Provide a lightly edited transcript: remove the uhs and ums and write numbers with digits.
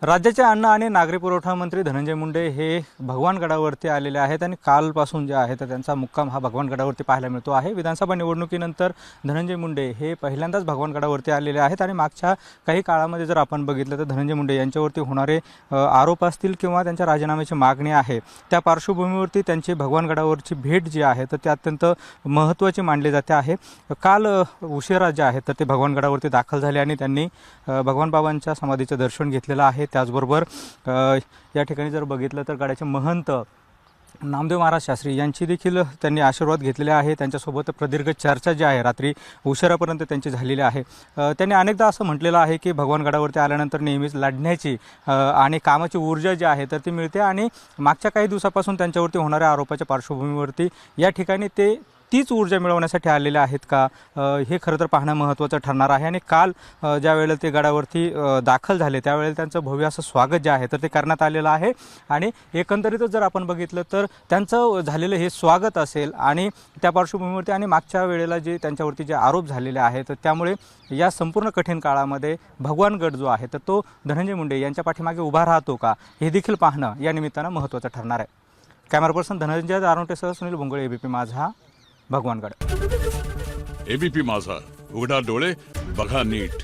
राज्याचे अन्न आणि नागरी पुरवठा मंत्री धनंजय मुंडे हे भगवानगडावरती आलेले आहेत आणि कालपासून जे आहे तर त्यांचा मुक्काम हा भगवानगडावरती पाहायला मिळतो आहे। विधानसभा निवडणुकीनंतर धनंजय मुंडे हे पहिल्यांदाच भगवानगडावरती आलेले आहेत आणि मागच्या काही काळामध्ये जर आपण बघितलं तर धनंजय मुंडे यांच्यावरती होणारे आरोप असतील किंवा त्यांच्या राजीनाम्याची मागणी आहे त्या पार्श्वभूमीवरती त्यांची भगवानगडावरची भेट जी आहे तर ते अत्यंत महत्त्वाची मानली जाते आहे। काल उशिरा जे आहे तर ते भगवानगडावरती दाखल झाले आणि त्यांनी भगवान बाबांच्या समाधीचं दर्शन घेतलेलं आहे। त्याचबरोबर या ठिकाणी जर बघितलं तर गडाचे महंत नामदेव महाराज शास्त्री यांची देखील त्यांनी आशीर्वाद घेतलेले आहे। त्यांच्यासोबत प्रदीर्घ चर्चा जी आहे रात्री उशिरापर्यंत त्यांची झालेली आहे। त्यांनी अनेकदा असं म्हटलेलं आहे की भगवानगडावरती आल्यानंतर नेहमीच लढण्याची आणि कामाची ऊर्जा जी आहे तर ती मिळते आणि मागच्या काही दिवसापासून त्यांच्यावरती होणाऱ्या आरोपाच्या पार्श्वभूमीवरती या ठिकाणी ते तीच ऊर्जा मिळवण्यासाठी आलेले आहेत का हे खरं तर पाहणं महत्त्वाचं ठरणार आहे। आणि काल ज्या वेळेला ते गडावरती दाखल झाले त्यावेळेला त्यांचं भव्य असं स्वागत जे आहे तर ते करण्यात आलेलं आहे आणि एकंदरीतच जर आपण बघितलं तर त्यांचं झालेलं हे स्वागत असेल आणि त्या पार्श्वभूमीवरती आणि मागच्या वेळेला जे त्यांच्यावरती जे आरोप झालेले आहेत त्यामुळे या संपूर्ण कठीण काळामध्ये भगवानगड जो आहे तर तो धनंजय मुंडे यांच्या पाठीमागे उभा राहतो का हे देखील पाहणं या निमित्तानं महत्त्वाचं ठरणार आहे। कॅमेरा पर्सन धनंजय दारोटेसह सुनील भोंगळे, एबीपी माझा, भगवानगड। एबीपी माझा, उघडा डोळे बघा नीट।